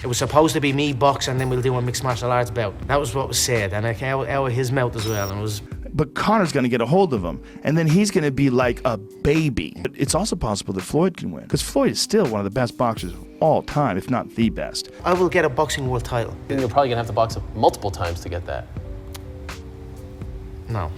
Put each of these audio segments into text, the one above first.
It was supposed to be me boxing, and then we'll do a mixed martial arts bout. That was what was said, and it came out of his mouth as well, and it was... But Conor's going to get a hold of him, and then he's going to be like a baby. But it's also possible that Floyd can win, because Floyd is still one of the best boxers of all time, if not the best. I will get a boxing world title. And you're probably going to have to box multiple times to get that. No.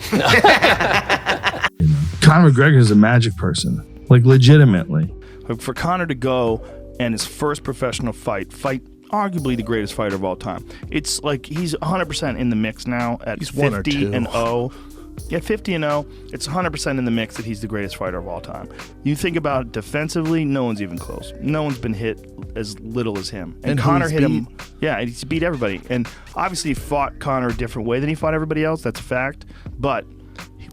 Conor McGregor is a magic person, like legitimately. For Conor to go and his first professional fight arguably the greatest fighter of all time. It's like he's 100% in the mix now at 50-0. Yeah, 50-0. It's 100% in the mix that he's the greatest fighter of all time. You think about it defensively, no one's even close. No one's been hit as little as him. And Conor hit him. Yeah, he's beat everybody. And obviously he fought Conor a different way than he fought everybody else. That's a fact. But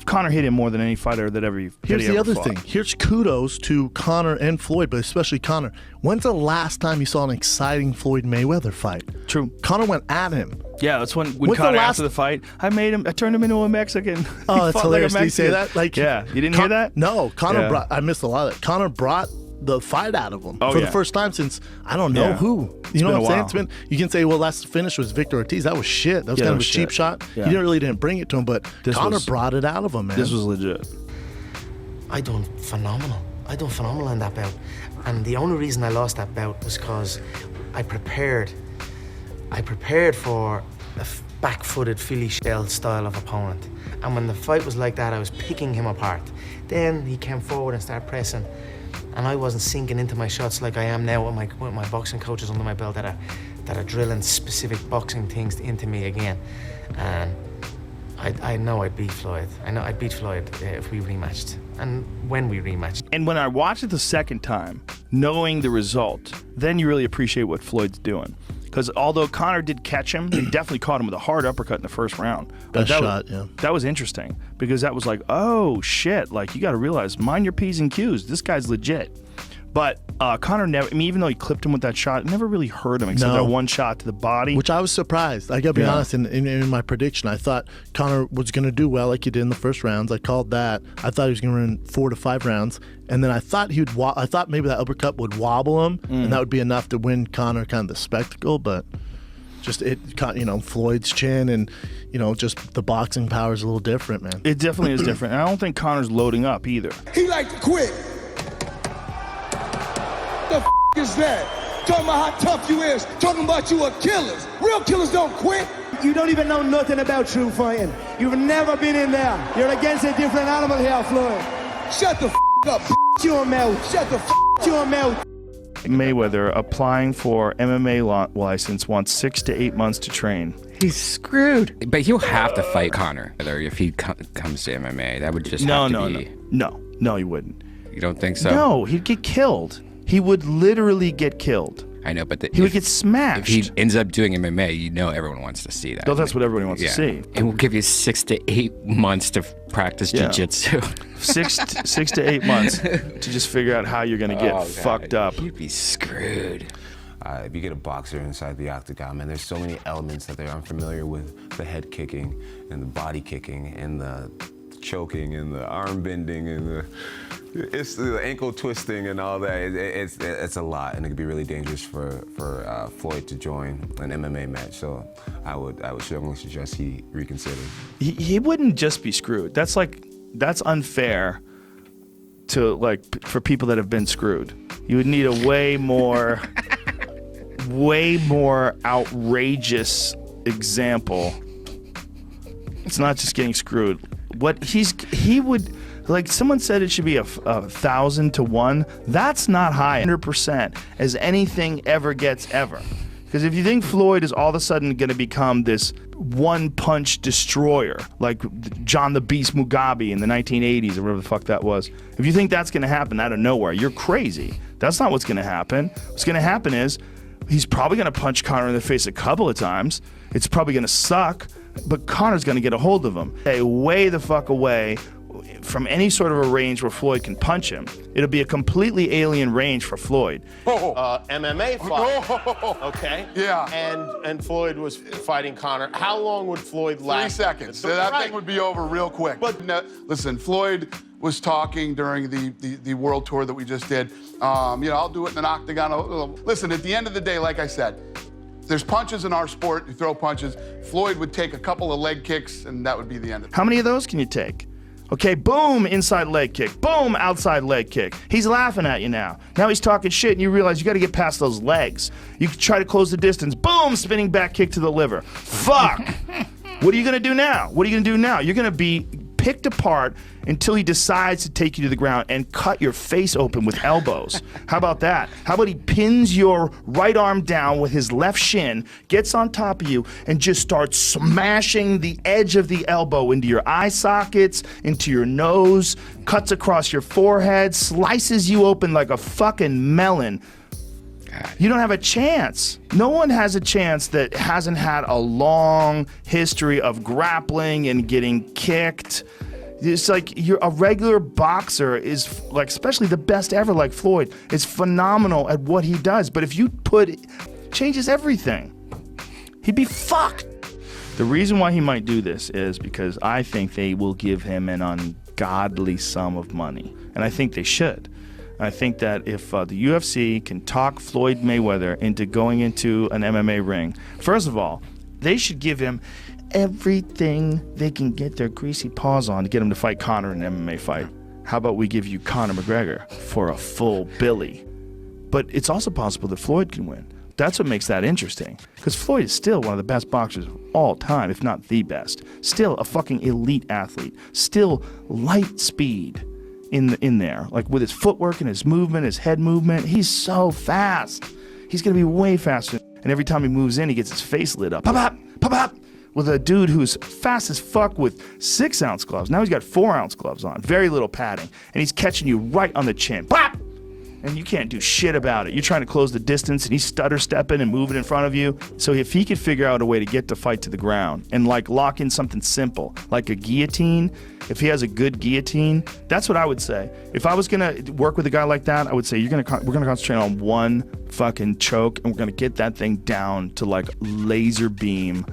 Conor hit him more than any fighter that ever fought. Here's the other thing. Here's kudos to Conor and Floyd, but especially Conor. When's the last time you saw an exciting Floyd Mayweather fight? True. Conor went at him. Yeah, that's when Conor, after the fight, I turned him into a Mexican. Oh, that's hilarious. Did he say that? Yeah, you didn't hear that? No, Conor I missed a lot of that. Conor brought the fight out of him for the first time since I don't know who. You know what I'm saying? You can say, well, last finish was Victor Ortiz. That was shit. That was kind of a cheap shot. Yeah. He didn't bring it to him, but Conor brought it out of him, man. This was legit. I done phenomenal in that bout. And the only reason I lost that bout was because I prepared for a back-footed Philly shell style of opponent. And when the fight was like that, I was picking him apart. Then he came forward and started pressing. And I wasn't sinking into my shots like I am now with my boxing coaches under my belt that are drilling specific boxing things into me again. And I know I'd beat Floyd. I know I'd beat Floyd if we rematched and when we rematched. And when I watched it the second time, knowing the result, then you really appreciate what Floyd's doing. Because although Conor did catch him, he definitely caught him with a hard uppercut in the first round. That was interesting because that was like, oh shit, like you got to realize, mind your P's and Q's. This guy's legit. But Conor never, even though he clipped him with that shot, it never really hurt him except that one shot to the body. Which I was surprised. I got to be honest, in my prediction, I thought Conor was going to do well like he did in the first rounds. I called that. I thought he was going to win 4 to 5 rounds. And then I thought I thought maybe that uppercut would wobble him, and that would be enough to win Conor kind of the spectacle. But just Floyd's chin and just the boxing power is a little different, man. It definitely is different. And I don't think Conor's loading up either. He like to quit. The is that? Talking about how tough you is. Talking about you are killers. Real killers don't quit. You don't even know nothing about true fighting. You've never been in there. You're against a different animal here, Floyd. Shut the up. Your mouth. Shut the your mouth. Mayweather applying for MMA license wants 6 to 8 months to train. He's screwed. But he'll have to fight Conor if he comes to MMA. That would just have to be... No, he wouldn't. You don't think so? No, he'd get killed. He would literally get killed. I know, but he would get smashed. If he ends up doing MMA, everyone wants to see that. No, that's what everybody wants to see. It will give you 6 to 8 months to practice jiu-jitsu. 6 to 8 months to just figure out how you're going to get fucked up. You'd be screwed. If you get a boxer inside the octagon, man, there's so many elements that they're unfamiliar with. The head kicking and the body kicking and the choking and the arm bending and the ankle twisting and all that. It's a lot, and it could be really dangerous for Floyd to join an MMA match. So I would strongly suggest he reconsider. He wouldn't just be screwed. That's unfair to for people that have been screwed. You would need a way more outrageous example. It's not just getting screwed. He would, someone said it should be 1,000 to 1. That's not high 100% as anything ever gets ever. Because if you think Floyd is all of a sudden going to become this one-punch destroyer, like John the Beast Mugabe in the 1980s or whatever the fuck that was, if you think that's going to happen out of nowhere, you're crazy. That's not what's going to happen. What's going to happen is he's probably going to punch Conor in the face a couple of times. It's probably going to suck. But Conor's going to get a hold of him. Stay way the fuck away from any sort of a range where Floyd can punch him. It'll be a completely alien range for Floyd. MMA fight. Okay. Yeah. And Floyd was fighting Conor. How long would Floyd last? 3 seconds. That thing would be over real quick. But listen, Floyd was talking during the world tour that we just did. I'll do it in an octagon. Listen, at the end of the day, like I said, There's punches in our sport. You throw punches. Floyd would take a couple of leg kicks, and that would be the end of it. How many of those can you take? Okay, boom, inside leg kick. Boom, outside leg kick. He's laughing at you now. Now he's talking shit, and you realize you got to get past those legs. You can try to close the distance. Boom, spinning back kick to the liver. Fuck. What are you going to do now? What are you going to do now? You're going to be picked apart until he decides to take you to the ground and cut your face open with elbows. How about that? How about he pins your right arm down with his left shin, gets on top of you, and just starts smashing the edge of the elbow into your eye sockets, into your nose, cuts across your forehead, slices you open like a fucking melon. You don't have a chance. No one has a chance that hasn't had a long history of grappling and getting kicked. It's like you're a regular boxer is like, especially the best ever like Floyd, is phenomenal at what he does. But if you changes everything. He'd be fucked. The reason why he might do this is because I think they will give him an ungodly sum of money. And I think they should. I think that if the UFC can talk Floyd Mayweather into going into an MMA ring, first of all, they should give him everything they can get their greasy paws on to get him to fight Conor in an MMA fight. How about we give you Conor McGregor for a full Billy? But it's also possible that Floyd can win. That's what makes that interesting. Because Floyd is still one of the best boxers of all time, if not the best. Still a fucking elite athlete. Still light speed in there. Like with his footwork and his movement, his head movement. He's so fast. He's going to be way faster. And every time he moves in, he gets his face lit up. Pop, pop, pop, pop. With a dude who's fast as fuck with 6-ounce gloves. Now he's got 4-ounce gloves on. Very little padding. And he's catching you right on the chin. Pop! And you can't do shit about it. You're trying to close the distance, and he's stutter stepping and moving in front of you. So if he could figure out a way to get the fight to the ground and like lock in something simple, like a guillotine, if he has a good guillotine, that's what I would say. If I was gonna work with a guy like that, I would say we're gonna concentrate on one fucking choke, and we're gonna get that thing down to like laser beam,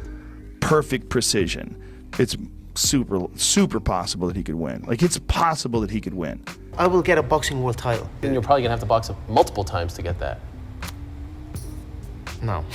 perfect precision. It's super possible that he could win. Like it's possible that he could win. I will get a boxing world title. And you're probably gonna have to box him multiple times to get that. No.